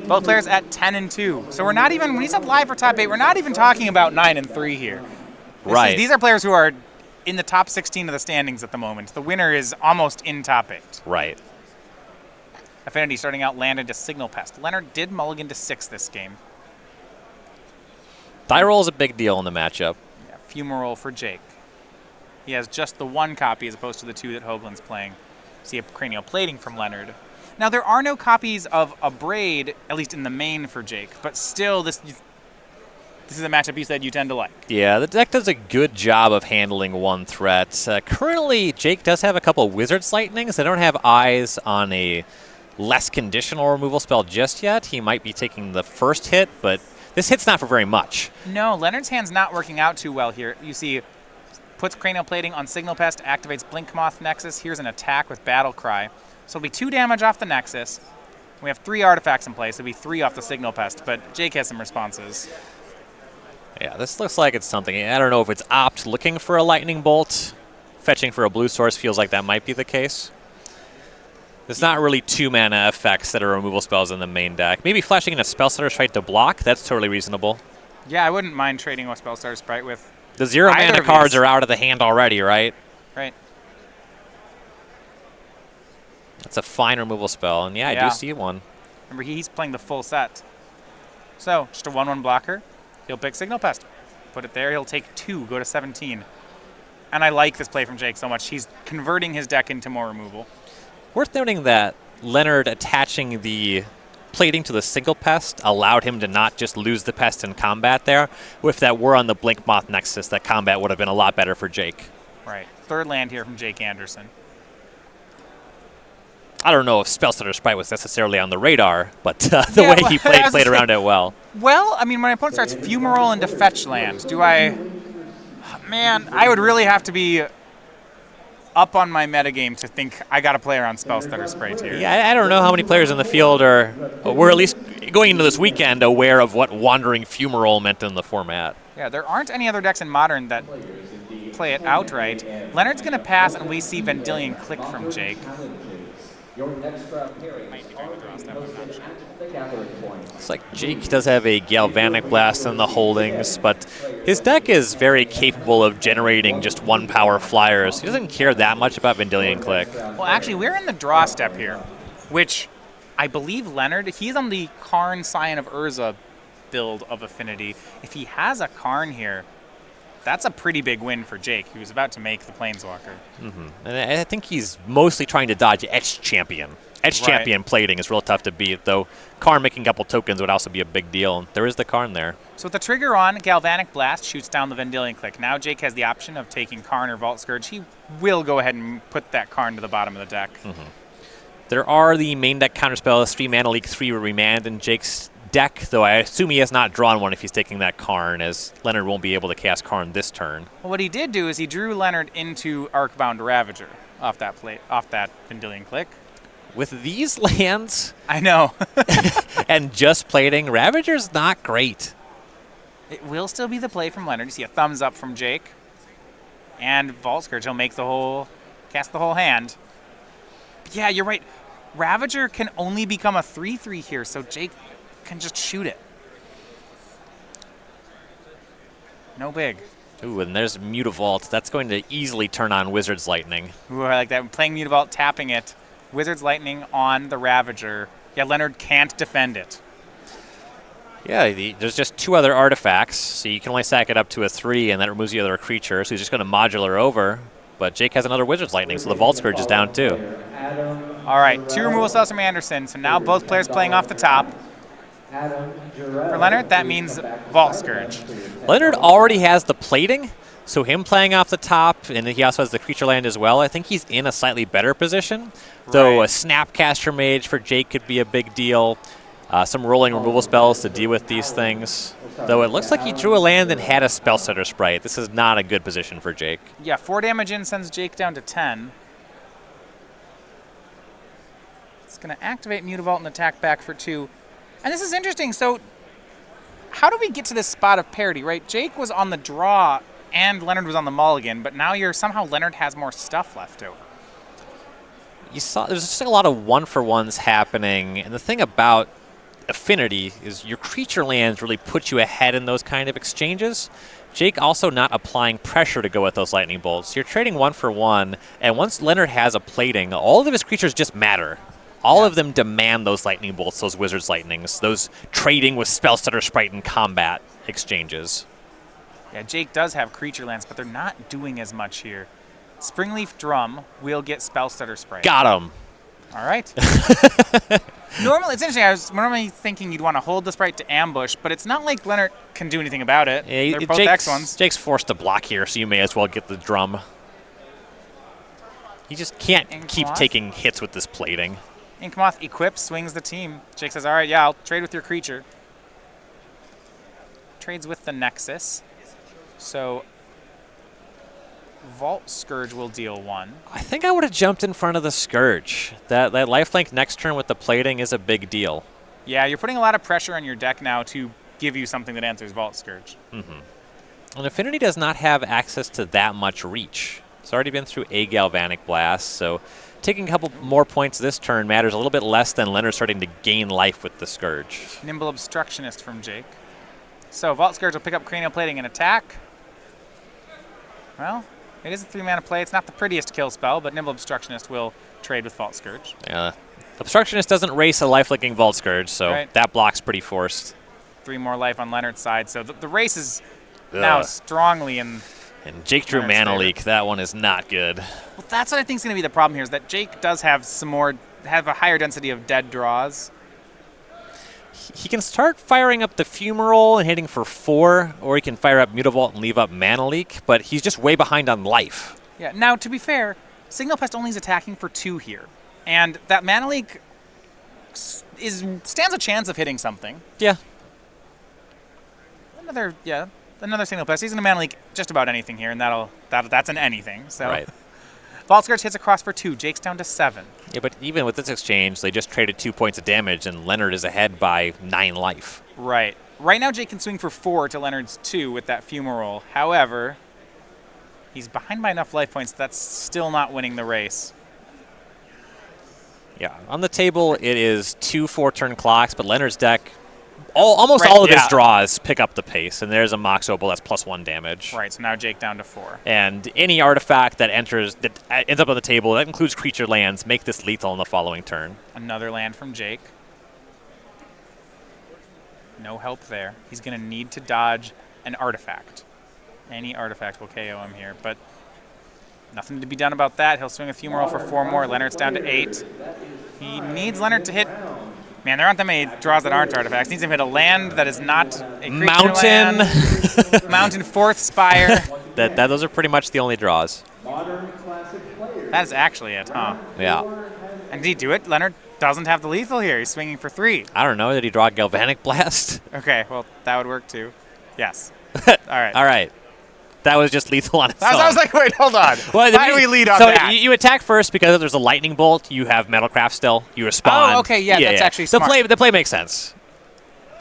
Both players at 10 and 2. So we're not even, when he said live for top 8, we're not even talking about 9 and 3 here. Right. These are players who are in the top 16 of the standings at the moment. The winner is almost in top 8. Right. Affinity starting out landed to Signal Pest. Leonard did mulligan to 6 this game. Die roll is a big deal in the matchup. Yeah, Fumarole for Jake. He has just the 1 copy as opposed to the 2 that Hoagland's playing. See a cranial plating from Leonard. Now, there are no copies of a Braid, at least in the main for Jake, but still, this is a matchup you said you tend to like. Yeah, the deck does a good job of handling one threat. Currently, Jake does have a couple Wizard's Lightnings. They don't have eyes on a less conditional removal spell just yet. He might be taking the first hit, but this hit's not for very much. No, Leonard's hand's not working out too well here. You see, puts Cranial Plating on Signal Pest, activates Blink Moth Nexus. Here's an attack with Battle Cry. So it'll be 2 damage off the Nexus. We have 3 artifacts in place. It'll be 3 off the Signal Pest, but Jake has some responses. Yeah, this looks like it's something. I don't know if it's Opt looking for a Lightning Bolt. Fetching for a blue source feels like that might be the case. There's not really 2 mana effects that are removal spells in the main deck. Maybe flashing in a Spellstarter Sprite to block, that's totally reasonable. Yeah, I wouldn't mind trading a Spellstarter Sprite with the 0 mana cards are out of the hand already, right? Right. That's a fine removal spell, and yeah, I do see one. Remember, he's playing the full set. So, just a 1/1 blocker. He'll pick Signal Pest. Put it there. He'll take 2, go to 17. And I like this play from Jake so much. He's converting his deck into more removal. Worth noting that Leonard attaching the plating to the Signal Pest allowed him to not just lose the Pest in combat there. If that were on the Blink Moth Nexus, that combat would have been a lot better for Jake. Right. 3rd land here from Jake Anderson. I don't know if Spellstarter Sprite was necessarily on the radar, but the way he played around it well. Well, I mean, when my opponent starts Fumarole into fetch land, do I... Man, I would really have to be up on my metagame to think I got to play around Spellstarter Sprite here. Yeah, I don't know how many players in the field were at least going into this weekend aware of what Wandering Fumarole meant in the format. Yeah, there aren't any other decks in Modern that play it outright. Leonard's going to pass, and we see Vendilion Click from Jake. Looks like Jake does have a Galvanic Blast in the holdings, but his deck is very capable of generating just 1 power flyers. He doesn't care that much about Vendilion Click. Well, actually, we're in the draw step here, which I believe Leonard, he's on the Karn Scion of Urza build of Affinity. If he has a Karn here, that's a pretty big win for Jake, who's about to make the Planeswalker. And I think he's mostly trying to dodge Etched Champion. Etched Champion plating is real tough to beat, though Karn making a couple tokens would also be a big deal. There is the Karn there. So with the trigger on, Galvanic Blast shoots down the Vendilion Click. Now Jake has the option of taking Karn or Vault Scourge. He will go ahead and put that Karn to the bottom of the deck. There are the main deck counterspells, 3 Mana Leak, 3 Remand in Jake's deck, though I assume he has not drawn one if he's taking that Karn, as Leonard won't be able to cast Karn this turn. Well, what he did do is he drew Leonard into Arcbound Ravager off that Vendilion Click. With these lands, I know, and just plating, Ravager's not great. It will still be the play from Leonard. You see a thumbs up from Jake, and Vault Scourge. He'll make cast the whole hand. But yeah, you're right. Ravager can only become a 3/3 here, so Jake can just shoot it. No big. Ooh, and there's Mutavault. That's going to easily turn on Wizard's Lightning. Ooh, I like that. Playing Mutavault, tapping it. Wizard's Lightning on the Ravager. Yeah, Leonard can't defend it. Yeah, there's just 2 other artifacts, so you can only stack it up to a 3, and that removes the other creature, so he's just going to modular over. But Jake has another Wizard's Lightning, so the Vault Scourge is down too. All right, 2 removal spells from Anderson, so now both players playing off the top. For Leonard, that means Vault Scourge. Leonard already has the plating, so him playing off the top, and he also has the creature land as well, I think he's in a slightly better position. Though a Snapcaster Mage for Jake could be a big deal. Some rolling removal spells to deal with these things. Though it looks like he drew a land and had a Spellsetter Sprite. This is not a good position for Jake. Yeah, 4 damage in sends Jake down to 10. It's going to activate Mutavault and attack back for 2. And this is interesting. So how do we get to this spot of parity, right? Jake was on the draw and Leonard was on the mulligan, but now somehow Leonard has more stuff left over. You saw there's just a lot of 1-for-1s happening, and the thing about Affinity is your creature lands really put you ahead in those kind of exchanges. Jake also not applying pressure to go with those lightning bolts. You're trading 1 for 1, and once Leonard has a plating, all of his creatures just matter. All of them demand those lightning bolts, those wizard's lightnings, those trading with Spellstutter Sprite and combat exchanges. Yeah, Jake does have creature lands, but they're not doing as much here. Springleaf Drum will get Spellstutter Sprite. Got him. All right. Normally, it's interesting. I was normally thinking you'd want to hold the Sprite to ambush, but it's not like Leonard can do anything about it. Yeah, they're both X ones. Jake's forced to block here, so you may as well get the drum. He just can't keep taking hits with this plating. Inkmoth equips, swings the team. Jake says, all right, yeah, I'll trade with your creature. Trades with the Nexus. So Vault Scourge will deal 1. I think I would have jumped in front of the Scourge. That lifelink next turn with the plating is a big deal. Yeah, you're putting a lot of pressure on your deck now to give you something that answers Vault Scourge. And Affinity does not have access to that much reach. It's already been through a Galvanic Blast, so taking a couple more points this turn matters a little bit less than Leonard starting to gain life with the Scourge. Nimble Obstructionist from Jake. So Vault Scourge will pick up Cranial Plating and attack. Well, it is a 3-mana play. It's not the prettiest kill spell, but Nimble Obstructionist will trade with Vault Scourge. Obstructionist doesn't race a life-licking Vault Scourge, so that block's pretty forced. 3 more life on Leonard's side, so the race is now strongly in. And Jake drew Mana Leak. That one is not good. Well, that's what I think is going to be the problem here, is that Jake does have have a higher density of dead draws. He can start firing up the Fumarole and hitting for 4, or he can fire up Mutavault and leave up Mana Leak, but he's just way behind on life. Yeah, now, to be fair, Signal Pest only is attacking for 2 here, and that Mana Leak stands a chance of hitting something. Yeah. Another Signal Pest. He's going to Mana Leak just about anything here, and that's an anything. So. Right. Vault Scourge hits across for 2. Jake's down to 7. Yeah, but even with this exchange, they just traded 2 points of damage, and Leonard is ahead by 9 life. Right. Right now, Jake can swing for 4 to Leonard's 2 with that Fumarole. However, he's behind by enough life points that's still not winning the race. Yeah. On the table, it is 2 4-turn clocks, but Leonard's deck, almost all of his draws pick up the pace, and there's a Mox Opal that's +1 damage. Right, so now Jake down to 4. And any artifact that ends up on the table, that includes creature lands, make this lethal in the following turn. Another land from Jake. No help there. He's going to need to dodge an artifact. Any artifact will KO him here, but nothing to be done about that. He'll swing a Fumarole for 4 more. Leonard's down to 8. He needs Leonard to hit. Man, there aren't that many draws that aren't artifacts. Needs him to hit a land that is not a creature Mountain. Land. Mountain, 4th Spire. Those are pretty much the only draws. That is actually it, huh? Yeah. And did he do it? Leonard doesn't have the lethal here. He's swinging for 3. I don't know. Did he draw Galvanic Blast? Okay, well, that would work too. Yes. All right. All right. That was just lethal on its own. I was like, wait, hold on. Why do we lead on that? So you attack first because there's a lightning bolt. You have Metalcraft still. You respond. Oh, okay, that's actually smart. The play makes sense.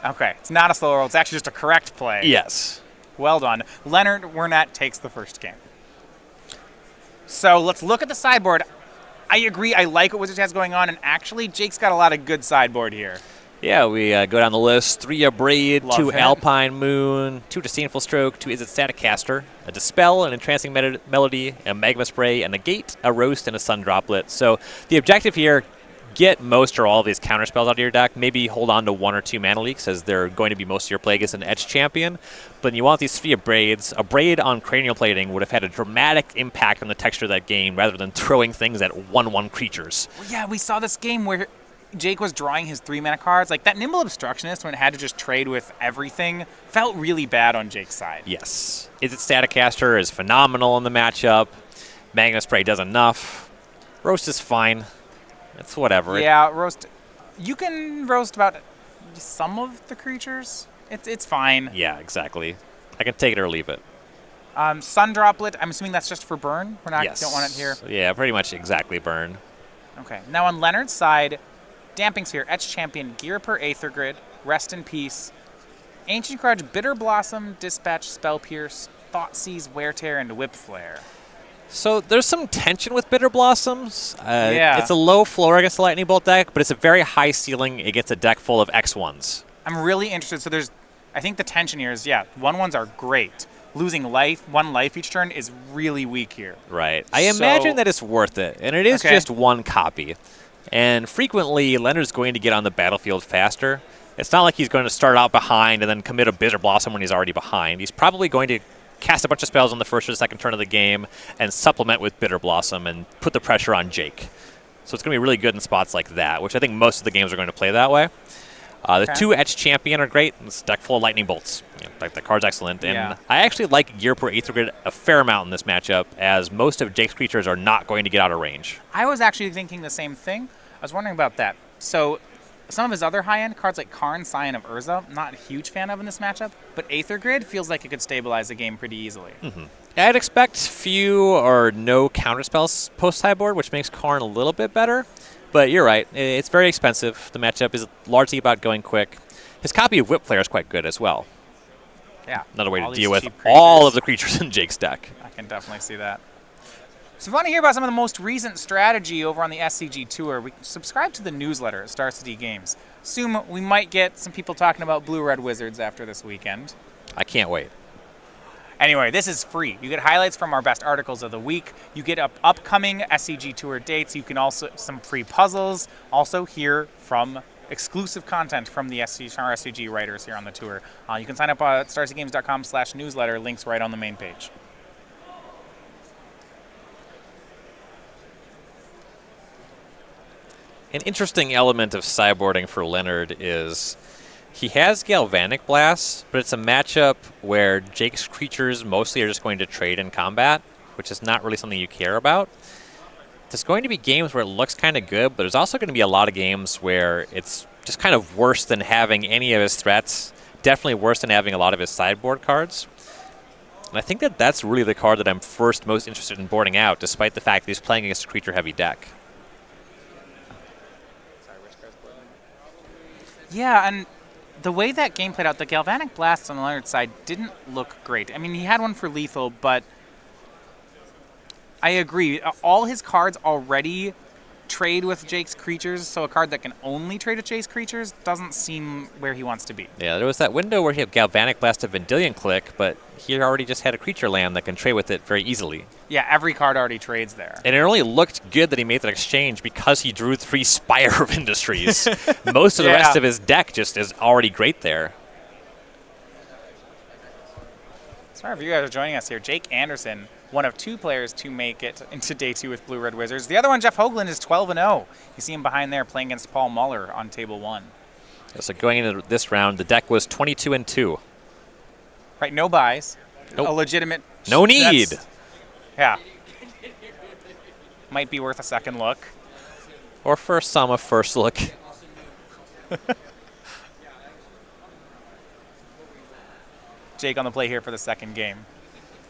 Okay, it's not a slow roll. It's actually just a correct play. Yes. Well done. Leonard Wernette takes the first game. So let's look at the sideboard. I agree. I like what Wizards has going on, and actually, Jake's got a lot of good sideboard here. Yeah, we go down the list. 3 Abrade, Love 2 him. Alpine Moon, 2 Disdainful Stroke, 2 Izzet Staticaster, a Dispel, an Entrancing Melody, a Magma Spray, a Negate, a Roast, and a Sun Droplet. So the objective here, get most or all of these counterspells out of your deck. Maybe hold on to 1 or 2 Mana Leaks, as they're going to be most of your play against an Edge champion. But you want these 3 Abrades. A Braid on Cranial Plating would have had a dramatic impact on the texture of that game, rather than throwing things at 1/1 creatures. Well, yeah, we saw this game where Jake was drawing his 3-mana cards. Like, that Nimble Obstructionist, when it had to just trade with everything, felt really bad on Jake's side. Yes. Izzet Staticaster is phenomenal in the matchup. Magma Spray does enough. Roast is fine. It's whatever. Yeah, roast. You can roast about some of the creatures. It's fine. Yeah, exactly. I can take it or leave it. Sun Droplet, I'm assuming that's just for burn? Don't want it here. Yeah, pretty much exactly burn. Okay. Now on Leonard's side, Damping Sphere, Etch Champion, Gear Per Aether Grid, Rest in Peace, Ancient Grudge, Bitter Blossom, Dispatch, Spell Pierce, Thoughtseize, Wear Tear, and Whip Flare. So there's some tension with Bitter Blossoms. Yeah. It's a low floor against the Lightning Bolt deck, but it's a very high ceiling against a deck full of X1s. I'm really interested. So I think the tension here is, 1/1s are great. Losing one life each turn is really weak here. Right. I imagine that it's worth it, and it is just one copy. And frequently, Leonard's going to get on the battlefield faster. It's not like he's going to start out behind and then commit a Bitter Blossom when he's already behind. He's probably going to cast a bunch of spells on the first or the second turn of the game and supplement with Bitter Blossom and put the pressure on Jake. So it's going to be really good in spots like that, which I think most of the games are going to play that way. The 2 Etched Champion are great. It's a deck full of Lightning Bolts. The card's excellent. And I actually like Gear per Aether Grid a fair amount in this matchup, as most of Jake's creatures are not going to get out of range. I was actually thinking the same thing. I was wondering about that. So some of his other high-end cards like Karn, Scion of Urza, not a huge fan of in this matchup, but Aether Grid feels like it could stabilize the game pretty easily. I'd expect few or no counterspells post-sideboard, which makes Karn a little bit better. But you're right. It's very expensive. The matchup is largely about going quick. His copy of Whip Player is quite good as well. Yeah. Another way to deal with all of the creatures in Jake's deck. I can definitely see that. So if you want to hear about some of the most recent strategy over on the SCG Tour, subscribe to the newsletter at Star City Games. Assume we might get some people talking about Blue-Red Wizards after this weekend. I can't wait. Anyway, this is free. You get highlights from our best articles of the week. You get upcoming SCG Tour dates. You can also some free puzzles. Also hear from exclusive content from our SCG writers here on the tour. You can sign up at starcitygames.com/newsletter. Links right on the main page. An interesting element of sideboarding for Leonard is he has Galvanic Blast, but it's a matchup where Jake's creatures mostly are just going to trade in combat, which is not really something you care about. There's going to be games where it looks kind of good, but there's also going to be a lot of games where it's just kind of worse than having any of his threats, definitely worse than having a lot of his sideboard cards. And I think that that's really the card that I'm most interested in boarding out, despite the fact that he's playing against a creature-heavy deck. Yeah, and the way that game played out, the Galvanic Blast on the Leonard side didn't look great. I mean, he had one for lethal, but I agree. All his cards already trade with Jake's creatures, so a card that can only trade with Jake's creatures doesn't seem where he wants to be. Yeah, there was that window where he had Galvanic Blast of Vendilion Click, but he already just had a creature land that can trade with it very easily. Yeah, every card already trades there. And it only looked good that he made that exchange because he drew 3 Spire of Industries. Most of the rest of his deck just is already great there. Sorry if you guys are joining us here. Jake Anderson, one of 2 players to make it into day 2 with Blue-Red Wizards. The other one, Jeff Hoagland, is 12-0. You see him behind there playing against Paul Muller on table 1. So going into this round, the deck was 22-2. Right, no buys. Nope. A legitimate... No need. Yeah. Might be worth a second look. Or for some, a first look. Jake on the play here for the second game.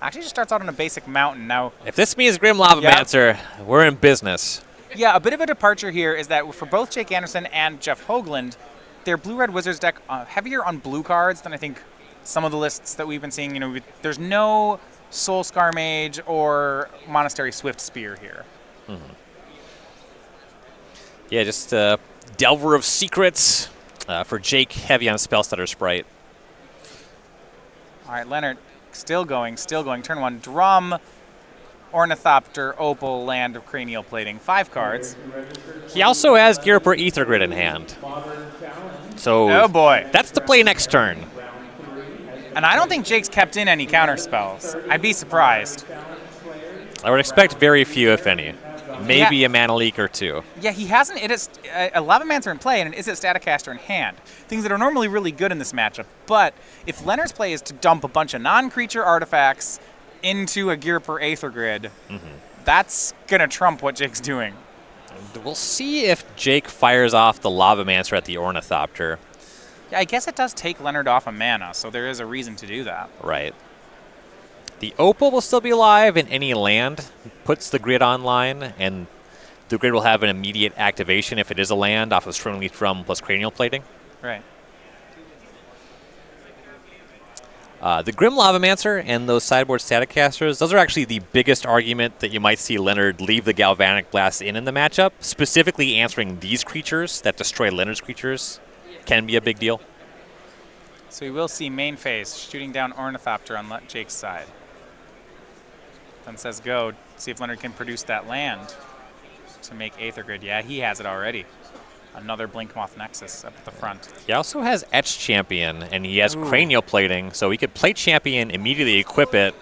Actually just starts out on a basic mountain. Now, if this means Grim Lavamancer, we're in business. Yeah, a bit of a departure here is that for both Jake Anderson and Jeff Hoagland, their Blue-Red Wizards deck heavier on blue cards than I think some of the lists that we've been seeing. You know, there's no Soul Scar Mage or Monastery Swift Spear here. Yeah, just Delver of Secrets for Jake, heavy on Spellstutter Sprite. All right, Leonard, still going. Turn 1, Drum, Ornithopter, Opal, Land of Cranial Plating. 5 cards. He also has Gear per Aether Grid in hand. So oh boy, that's the play next turn. And I don't think Jake's kept in any counter spells. I'd be surprised. I would expect very few, if any. Maybe a Mana Leak or 2. Yeah, he hasn't. It is a Lavamancer in play and an Izzet Staticaster in hand. Things that are normally really good in this matchup. But if Leonard's play is to dump a bunch of non-creature artifacts into a Gear per Aether Grid, that's gonna trump what Jake's doing. We'll see if Jake fires off the Lavamancer at the Ornithopter. Yeah, I guess it does take Leonard off a mana, so there is a reason to do that. Right. The Opal will still be alive in any land. Puts the grid online, and the grid will have an immediate activation if it is a land off of Stringleaf Drum plus Cranial Plating. Right. The Grim Lavamancer and those sideboard Static Casters, those are actually the biggest argument that you might see Leonard leave the Galvanic Blast in the matchup. Specifically answering these creatures that destroy Leonard's creatures can be a big deal. So we will see main phase shooting down Ornithopter on Jake's side. Then says go, see if Leonard can produce that land to make Aether Grid. Yeah, he has it already. Another Blinkmoth Nexus up at the front. He also has Etch Champion, and he has Cranial Plating, so he could play Champion, immediately equip it,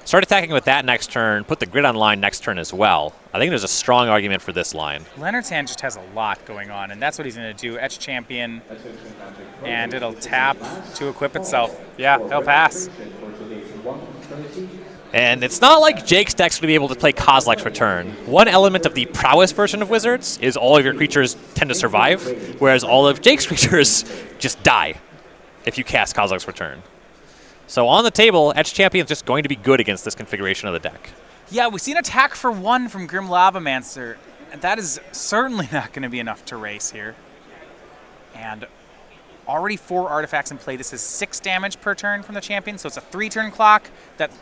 start attacking with that next turn, put the grid online next turn as well. I think there's a strong argument for this line. Leonard's hand just has a lot going on, and that's what he's going to do. Etch Champion, and it'll tap to equip itself. Yeah, he'll pass. And it's not like Jake's deck's going to be able to play Kozilek's Return. One element of the prowess version of Wizards is all of your creatures tend to survive, whereas all of Jake's creatures just die if you cast Kozilek's Return. So on the table, Etch Champion is just going to be good against this configuration of the deck. Yeah, we've seen attack for 1 from Grim Lavamancer, and that is certainly not going to be enough to race here. And already 4 artifacts in play. This is 6 damage per turn from the champion, so it's a 3-turn clock. That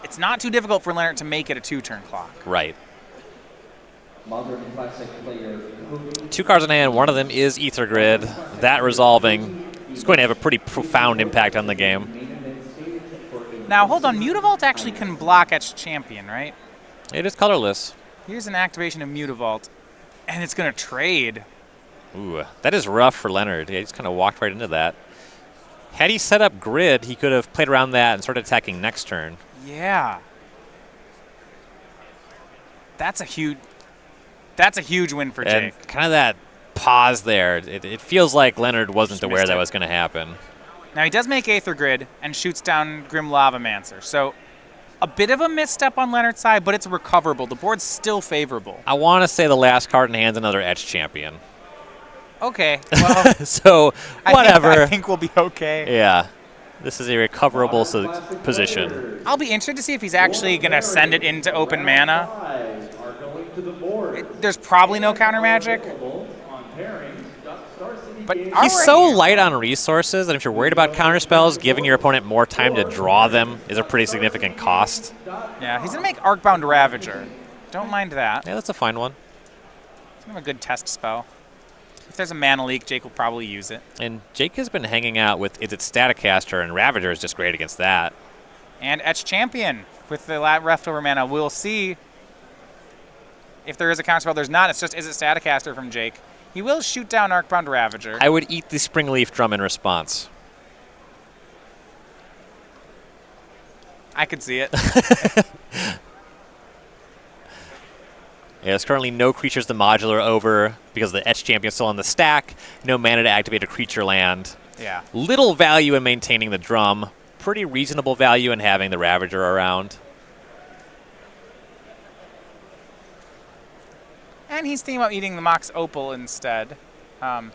it's not too difficult for Leonard to make it a 2-turn clock. Right. 2 cards in hand. One of them is Aether Grid. That resolving is going to have a pretty profound impact on the game. Now, hold on. Mutavault actually can block Etch Champion, right? It is colorless. Here's an activation of Mutavault, and it's going to trade. Ooh, that is rough for Leonard. Yeah, he just kind of walked right into that. Had he set up Grid, he could have played around that and started attacking next turn. Yeah. That's a huge win for Jake. And kind of that pause there. It feels like Leonard wasn't aware that was going to happen. Now he does make Aether Grid and shoots down Grim Lavamancer. So a bit of a misstep on Leonard's side, but it's recoverable. The board's still favorable. I want to say the last card in hand's another Etch Champion. Okay. Well, so whatever. I think we'll be okay. Yeah. This is a recoverable position. I'll be interested to see if he's actually going to send it into open mana. There's probably no counter magic. But he's so light on resources that if you're worried about counter spells, giving your opponent more time to draw them is a pretty significant cost. Yeah, he's going to make Arcbound Ravager. Don't mind that. Yeah, that's a fine one. It's kind of a good test spell. If there's a mana leak, Jake will probably use it. And Jake has been hanging out with its Static Caster, and Ravager is just great against that. And Etch Champion with the leftover mana. We'll see if there is a counterspell. There's not. It's just, is it Static Caster from Jake? He will shoot down Arcbound Ravager. I would eat the Springleaf Drum in response. I could see it. Yeah, there's currently no creatures to modular over because the Etch Champion is still on the stack. No mana to activate a creature land. Yeah. Little value in maintaining the drum. Pretty reasonable value in having the Ravager around. And he's thinking about eating the Mox Opal instead. I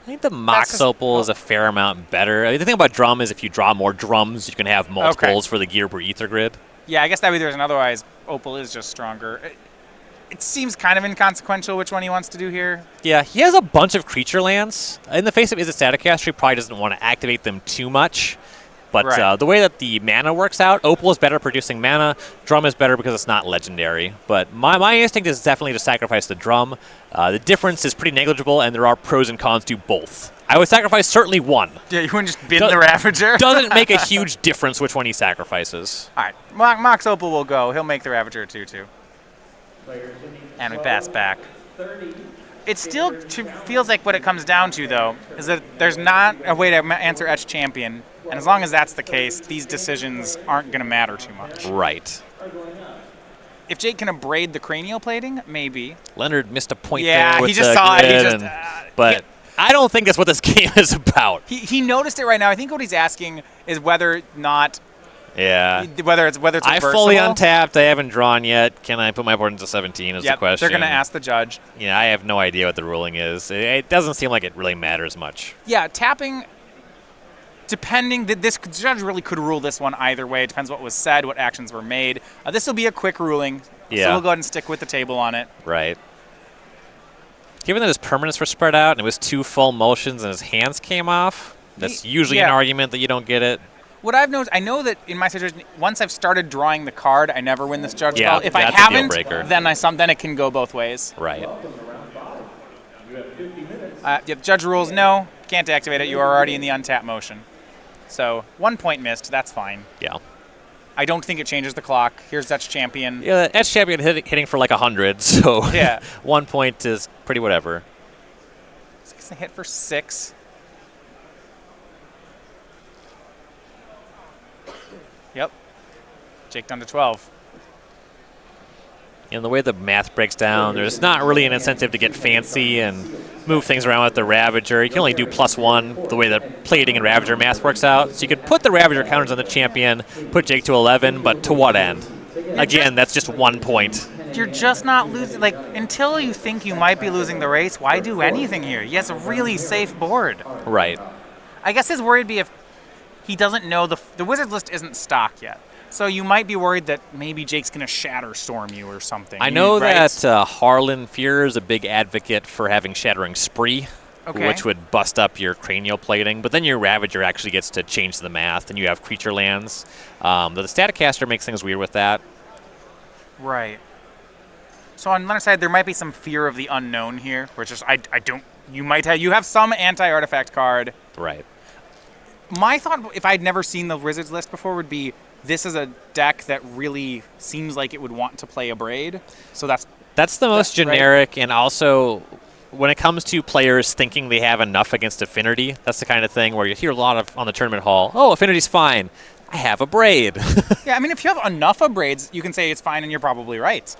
think the Mox Opal is a fair amount better. The thing about drum is if you draw more drums, you can have multiples for the Gearber Aether Grid. Yeah, I guess that would be the reason. Otherwise, Opal is just stronger. It seems kind of inconsequential which one he wants to do here. Yeah, he has a bunch of creature lands. In the face of Is it Static Caster, he probably doesn't want to activate them too much. But the way that the mana works out, Opal is better at producing mana. Drum is better because it's not legendary. But my instinct is definitely to sacrifice the drum. The difference is pretty negligible, and there are pros and cons to both. I would sacrifice certainly one. Yeah, you wouldn't just bin the Ravager? Doesn't make a huge difference which one he sacrifices. All right, Mox Opal will go. He'll make the Ravager 2/2. And we pass back. It still feels like what it comes down to, though, is that there's not a way to answer Etch Champion. And as long as that's the case, these decisions aren't going to matter too much. Right. If Jake can abrade the cranial plating, maybe. Leonard missed a point there with he just saw it. But I don't think that's what this game is about. He noticed it right now. I think what he's asking is whether or not... Yeah. Whether it's reversible. I fully untapped. I haven't drawn yet. Can I put my board into 17 is the question. They're going to ask the judge. Yeah, I have no idea what the ruling is. It doesn't seem like it really matters much. Yeah, tapping... Depending, this judge really could rule this one either way. It depends what was said, what actions were made. This will be a quick ruling, so we'll go ahead and stick with the table on it. Right. Given that his permanents were spread out and it was 2 full motions and his hands came off, that's usually an argument that you don't get it. What I've noticed, I know that in my situation, once I've started drawing the card, I never win this judge call. If I that's a haven't, deal breaker. then it can go both ways. Right. Yep, judge rules, no, can't activate it. You are already in the untap motion. So 1 point missed, that's fine. Yeah. I don't think it changes the clock. Here's Dutch champion. Yeah, Edge champion hitting for like 100, so Yeah. 1 point is pretty whatever. It's a hit for 6. Yep. Jake down to 12. And the way the math breaks down, there's not really an incentive to get fancy and move things around with the Ravager. You can only do +1 the way the plating and Ravager math works out. So you could put the Ravager counters on the champion, put Jake to 11, but to what end? Again, that's just 1 point. You're just not losing. Like, until you think you might be losing the race, why do anything here? He has a really safe board. Right. I guess his worry would be if he doesn't know the Wizards list isn't stock yet. So you might be worried that maybe Jake's going to Shatter Storm you or something. I know right? that Harlan Fear is a big advocate for having Shattering Spree, which would bust up your cranial plating, but then your Ravager actually gets to change the math, and you have creature lands. The Staticaster makes things weird with that. Right. So on the other side, there might be some fear of the unknown here, which is I don't. You have some anti-artifact card. Right. My thought, if I'd never seen the Wizards list before, would be this is a deck that really seems like it would want to play a Braid. So that's the most generic, right? And also when it comes to players thinking they have enough against Affinity, that's the kind of thing where you hear a lot of on the tournament hall. Oh, Affinity's fine. I have a Braid. Yeah, I mean, if you have enough of Braids, you can say it's fine, and you're probably right.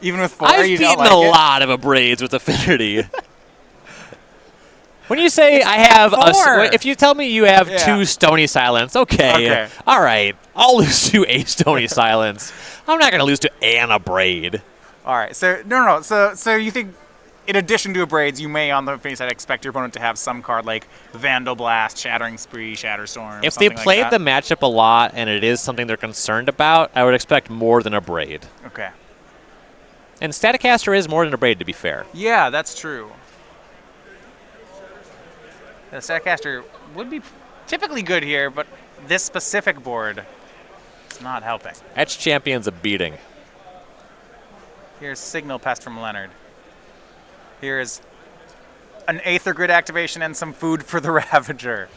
Even with 4, I've you beaten don't like a lot of Braids with Affinity. When you say I have if you tell me you have 2 Stony Silence, okay, all right, I'll lose to a Stony Silence. I'm not going to lose to a Braid. All right, so no. So you think, in addition to a Braids, you may on the face side expect your opponent to have some card like Vandal Blast, Shattering Spree, Shatterstorm. If they played the matchup a lot and it is something they're concerned about, I would expect more than a Braid. Okay. And Staticaster is more than a Braid, to be fair. Yeah, that's true. The Staticaster would be typically good here, but this specific board is not helping. Etch Champion's a beating. Here's Signal Pest from Leonard. Here's an Aether Grid activation and some food for the Ravager.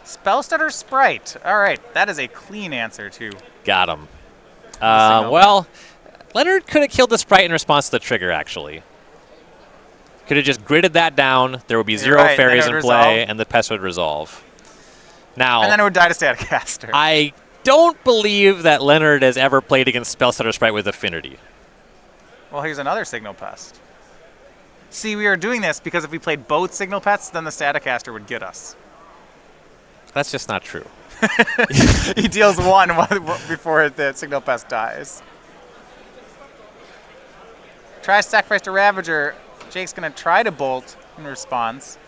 Spellstutter Sprite. All right, that is a clean answer, too. Got him. Well, Leonard could have killed the Sprite in response to the trigger, actually. Could have just gridded that down. There would be 0 fairies in play, and the pest would resolve. Now, and then it would die to Staticaster. I don't believe that Leonard has ever played against Spellstutter Sprite with Affinity. Well, here's another Signal Pest. See, we are doing this because if we played both Signal Pests, then the Staticaster would get us. That's just not true. He deals 1 before the Signal Pest dies. Try sacrifice to Ravager. Jake's going to try to bolt in response.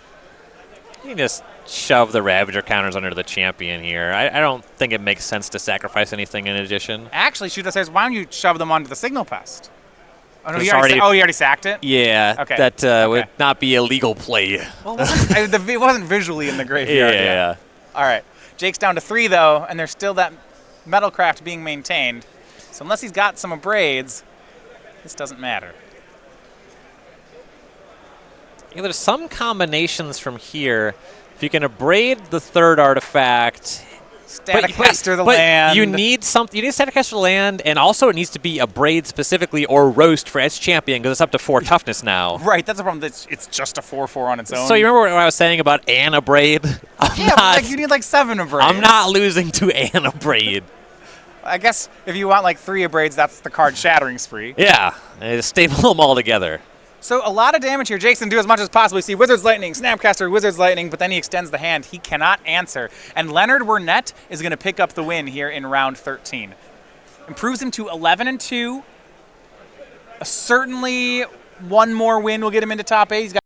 You can just shove the Ravager counters under the champion here. I don't think it makes sense to sacrifice anything in addition. Actually, Shoot says, why don't you shove them onto the Signal Pest? Oh, no, you already already sacked it? Yeah, okay. That would not be a legal play. Well, it wasn't visually in the graveyard. Yeah. All right. Jake's down to 3, though, and there's still that Metalcraft being maintained. So unless he's got some Braids, this doesn't matter. Yeah, there's some combinations from here. If you can abrade the 3rd artifact, Staticaster the but land. You need something. You need Staticaster land, and also it needs to be abrade specifically or roast for Edge Champion because it's up to 4 toughness now. Right, that's the problem. It's just a 4/4 on its own. So you remember what I was saying about an abraid? You need like 7 Abrades. I'm not losing to an abraid. I guess if you want like 3 Abrades, that's the card Shattering Spree. Yeah, stable them all together. So a lot of damage here. Jake's going to do as much as possible. You see Wizard's Lightning, Snapcaster, Wizard's Lightning, but then he extends the hand. He cannot answer. And Leonard Wernette is going to pick up the win here in round 13. Improves him to 11-2. Certainly one more win will get him into top 8. He's got